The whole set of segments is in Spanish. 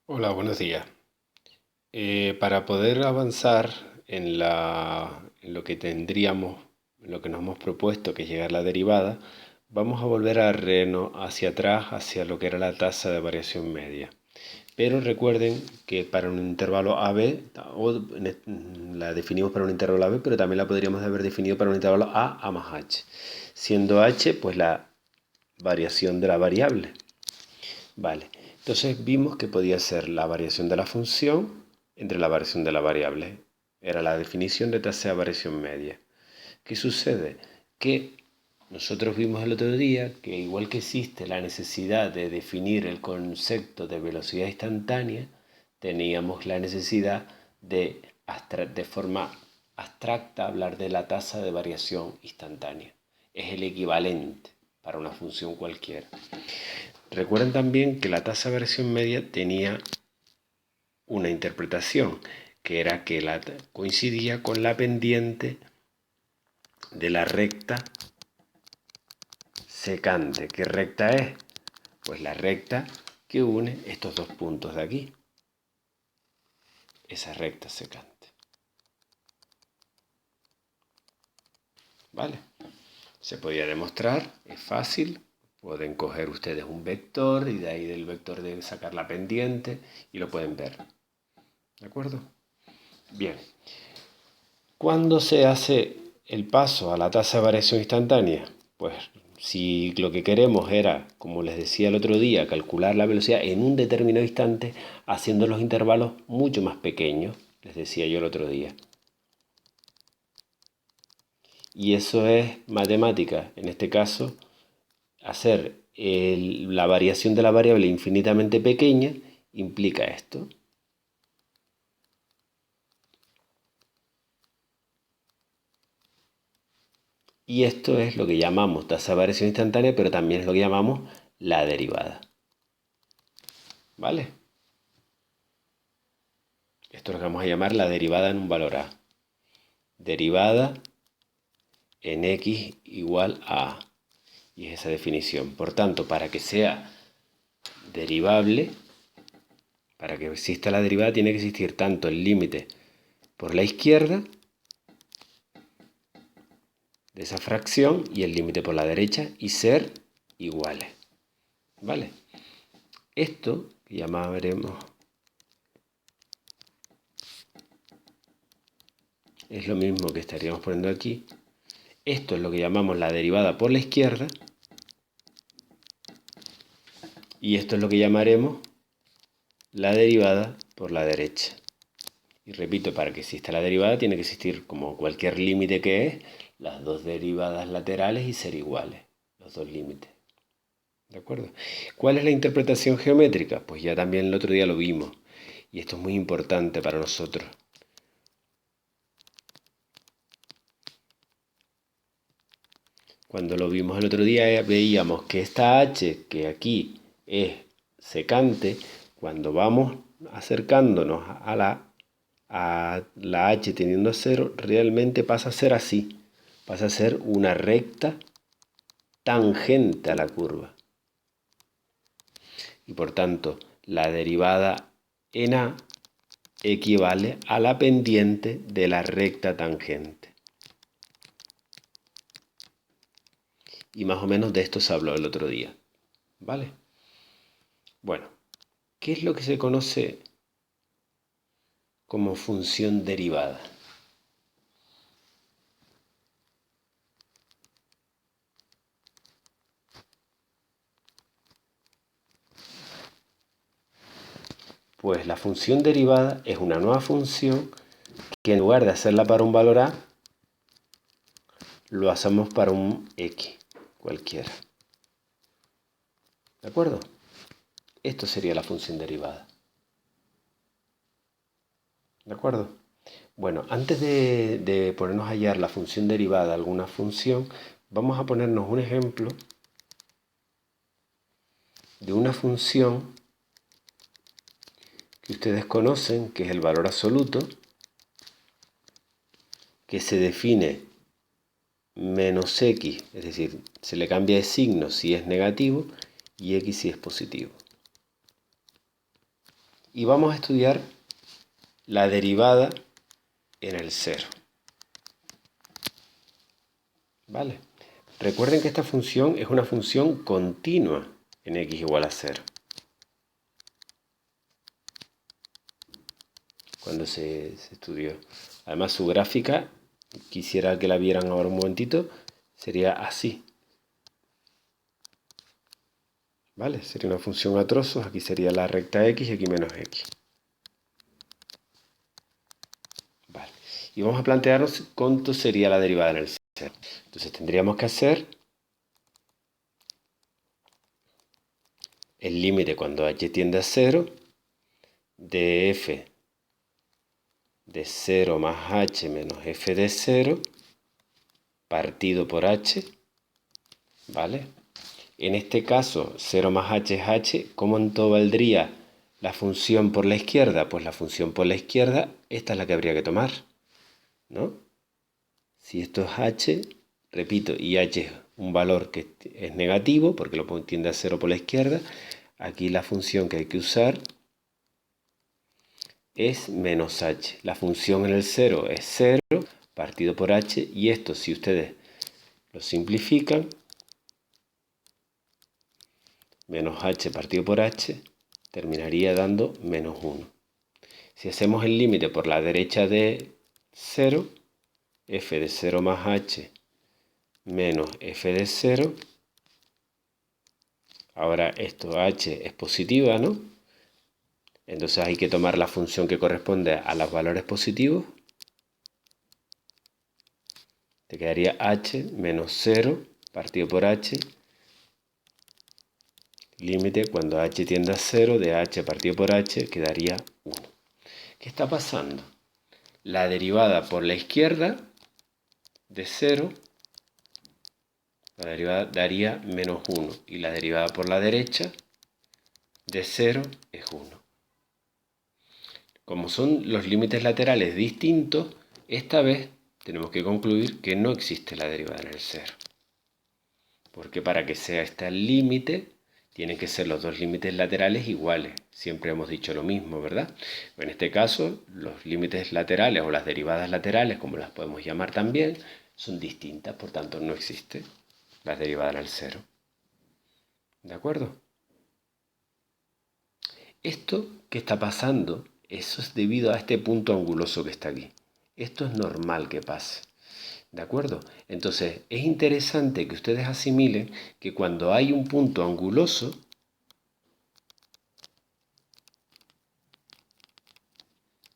Hola, buenos días. Para poder avanzar en lo que tendríamos, en lo que nos hemos propuesto, que es llegar a la derivada, vamos a volver hacia atrás, hacia lo que era la tasa de variación media. Pero recuerden que para un intervalo AB, la definimos para un intervalo AB, pero también la podríamos haber definido para un intervalo A más H, siendo H pues la variación de la variable. Vale, entonces vimos que podía ser la variación de la función entre la variación de la variable. Era la definición de tasa de variación media. ¿Qué sucede? Que nosotros vimos el otro día que igual que existe la necesidad de definir el concepto de velocidad instantánea, teníamos la necesidad de forma abstracta hablar de la tasa de variación instantánea. Es el equivalente para una función cualquiera. Recuerden también que la tasa de variación media tenía una interpretación, que era que coincidía con la pendiente de la recta secante. ¿Qué recta es? Pues la recta que une estos dos puntos de aquí. Esa recta secante. ¿Vale? Se podía demostrar, es fácil. Pueden coger ustedes un vector y de ahí del vector deben sacar la pendiente y lo pueden ver. ¿De acuerdo? Bien. ¿Cuándo se hace el paso a la tasa de variación instantánea? Pues si lo que queremos era, como les decía el otro día, calcular la velocidad en un determinado instante, haciendo los intervalos mucho más pequeños, les decía yo el otro día. Y eso es matemática. En este caso, hacer la variación de la variable infinitamente pequeña implica esto. Y esto es lo que llamamos tasa de variación instantánea, pero también es lo que llamamos la derivada. ¿Vale? Esto es lo que vamos a llamar la derivada en un valor A. Derivada en x igual a A. Y es esa definición. Por tanto, para que sea derivable, para que exista la derivada, tiene que existir tanto el límite por la izquierda de esa fracción y el límite por la derecha y ser iguales. ¿Vale? Esto que llamaremos es lo mismo que estaríamos poniendo aquí. Esto es lo que llamamos la derivada por la izquierda y esto es lo que llamaremos la derivada por la derecha. Y repito, para que exista la derivada tiene que existir, como cualquier límite que es, las dos derivadas laterales y ser iguales, los dos límites. ¿De acuerdo? ¿Cuál es la interpretación geométrica? Pues ya también el otro día lo vimos. Y esto es muy importante para nosotros. Cuando lo vimos el otro día veíamos que esta h, que aquí es secante, cuando vamos acercándonos a la h teniendo a 0, realmente pasa a ser así. Pasa a ser una recta tangente a la curva. Y por tanto, la derivada en A equivale a la pendiente de la recta tangente. Y más o menos de esto se habló el otro día. ¿Vale? Bueno, ¿qué es lo que se conoce como función derivada? Pues la función derivada es una nueva función que en lugar de hacerla para un valor A, lo hacemos para un X cualquiera. ¿De acuerdo? Esto sería la función derivada. ¿De acuerdo? Bueno, antes de ponernos a hallar la función derivada de alguna función, vamos a ponernos un ejemplo de una función que ustedes conocen, que es el valor absoluto, que se define menos x, es decir, se le cambia de signo si es negativo y x si es positivo. y vamos a estudiar la derivada en el cero. ¿Vale? Recuerden que esta función es una función continua en x igual a 0. Cuando se estudió. Además su gráfica, quisiera que la vieran ahora un momentito, sería así. ¿Vale? Sería una función a trozos, aquí sería la recta x y aquí menos x. Vale. Y vamos a plantearnos cuánto sería la derivada en el cero. Entonces tendríamos que hacer el límite cuando h tiende a 0 de f de 0 más h menos f de 0 partido por h, ¿vale? En este caso 0 más h es h, ¿cuánto valdría la función por la izquierda? Pues la función por la izquierda, esta es la que habría que tomar, ¿no? Si esto es h, repito, y h es un valor que es negativo, porque lo tiende a 0 por la izquierda, aquí la función que hay que usar es menos h. La función en el 0 es 0 partido por h, y esto, si ustedes lo simplifican, menos h partido por h terminaría dando menos 1. Si hacemos el límite por la derecha de 0, f de 0 más h menos f de 0, ahora esto h es positiva, ¿no? Entonces hay que tomar la función que corresponde a los valores positivos. Te quedaría h menos 0 partido por h, límite cuando h tiende a 0 de h partido por h quedaría 1. ¿Qué está pasando? La derivada por la izquierda de 0, la derivada daría menos 1, y la derivada por la derecha de 0 es 1. Como son los límites laterales distintos, esta vez tenemos que concluir que no existe la derivada en el 0. Porque para que sea este el límite, tienen que ser los dos límites laterales iguales. Siempre hemos dicho lo mismo, ¿verdad? En este caso, los límites laterales o las derivadas laterales, como las podemos llamar también, son distintas, por tanto no existe la derivada en el 0. ¿De acuerdo? Esto que está pasando, eso es debido a este punto anguloso que está aquí. Esto es normal que pase. ¿De acuerdo? Entonces, es interesante que ustedes asimilen que cuando hay un punto anguloso,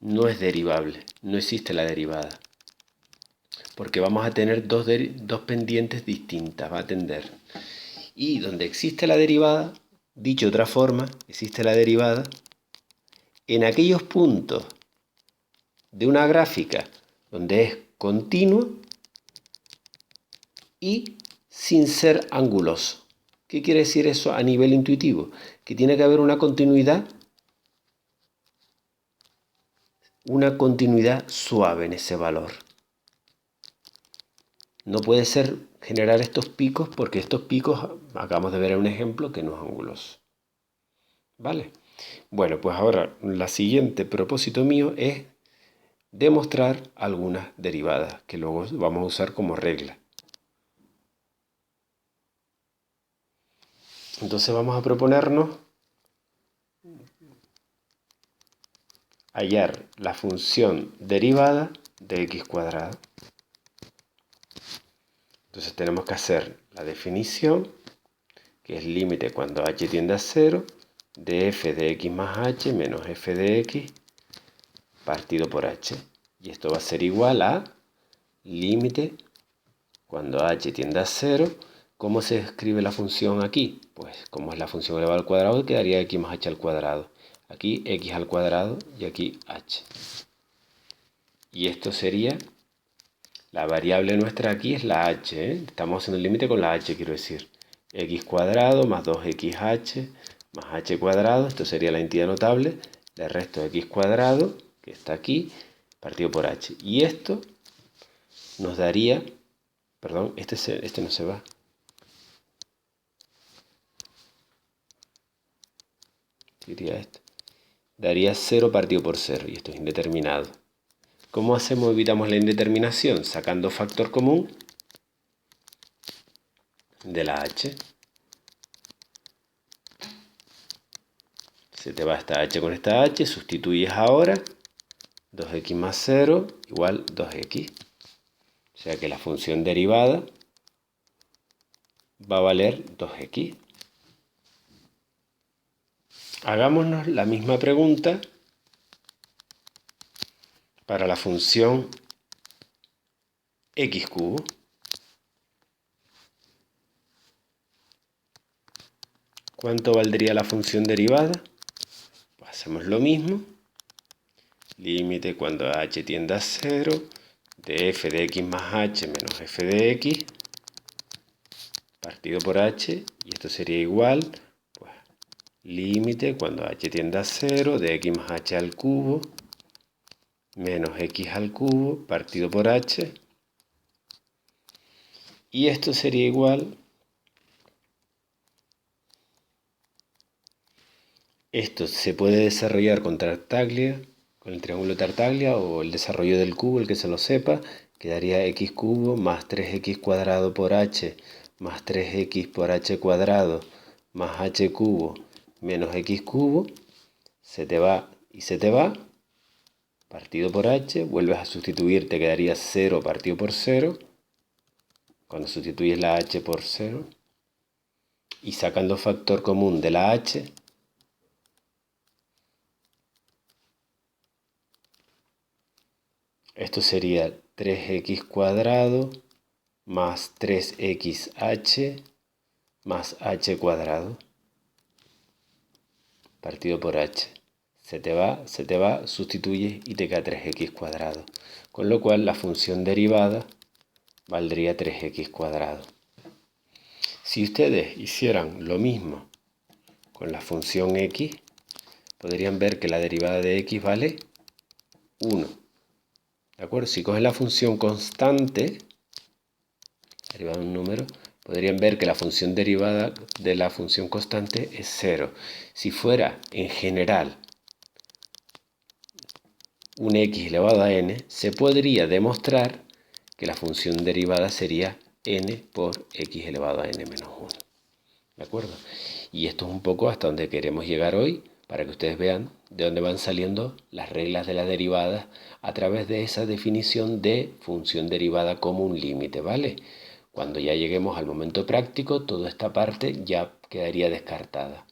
no es derivable, no existe la derivada. Porque vamos a tener dos pendientes distintas, va a tender. Y donde existe la derivada, dicho de otra forma, existe la derivada en aquellos puntos de una gráfica donde es continuo y sin ser anguloso. ¿Qué quiere decir eso a nivel intuitivo? Que tiene que haber una continuidad suave en ese valor. No puede ser generar estos picos porque estos picos, acabamos de ver en un ejemplo que no es anguloso. ¿Vale? Bueno, pues ahora la siguiente propósito mío es demostrar algunas derivadas que luego vamos a usar como regla. Entonces vamos a proponernos hallar la función derivada de x cuadrado. Entonces tenemos que hacer la definición, que es límite cuando h tiende a 0, de f de x más h menos f de x partido por h. Y esto va a ser igual a límite cuando h tiende a 0. ¿Cómo se escribe la función aquí? Pues como es la función elevada al cuadrado, quedaría x más h al cuadrado. Aquí x al cuadrado y aquí h. Y esto sería, la variable nuestra aquí es la h, ¿eh? Estamos haciendo el límite con la h, quiero decir. X cuadrado más 2xh más h cuadrado, esto sería la entidad notable, le resto x cuadrado, que está aquí, partido por h. Y esto nos daría, perdón, este no se va. Diría esto. daría 0 partido por 0, y esto es indeterminado. ¿Cómo hacemos? Evitamos la indeterminación sacando factor común de la h. Se te va esta h con esta h, sustituyes ahora 2x más 0 igual 2x. O sea que la función derivada va a valer 2x. Hagámonos la misma pregunta para la función x cubo. ¿Cuánto valdría la función derivada? Pues hacemos lo mismo. Límite cuando h tiende a 0 de f de x más h menos f de x partido por h, y esto sería igual, pues, límite cuando h tiende a 0 de x más h al cubo menos x al cubo partido por h, y esto sería igual, esto se puede desarrollar con Tartaglia, con el triángulo Tartaglia, o el desarrollo del cubo, el que se lo sepa, quedaría x cubo más 3x cuadrado por h más 3x por h cuadrado más h cubo menos x cubo. Se te va y se te va. Partido por h, vuelves a sustituir, te quedaría 0 partido por 0. Cuando sustituyes la h por 0. Y sacando factor común de la h, esto sería 3x cuadrado más 3xh más h cuadrado partido por h. Se te va, sustituyes y te queda 3x cuadrado. Con lo cual la función derivada valdría 3x cuadrado. Si ustedes hicieran lo mismo con la función x, podrían ver que la derivada de x vale 1. ¿De acuerdo? Si cogen la función constante, derivada de un número, podrían ver que la función derivada de la función constante es 0. Si fuera en general un x elevado a n, se podría demostrar que la función derivada sería n por x elevado a n menos 1. ¿De acuerdo? Y esto es un poco hasta donde queremos llegar hoy, para que ustedes vean de dónde van saliendo las reglas de las derivadas a través de esa definición de función derivada como un límite, ¿vale? Cuando ya lleguemos al momento práctico, toda esta parte ya quedaría descartada.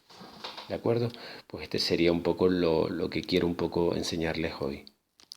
¿De acuerdo? Pues este sería un poco lo que quiero un poco enseñarles hoy.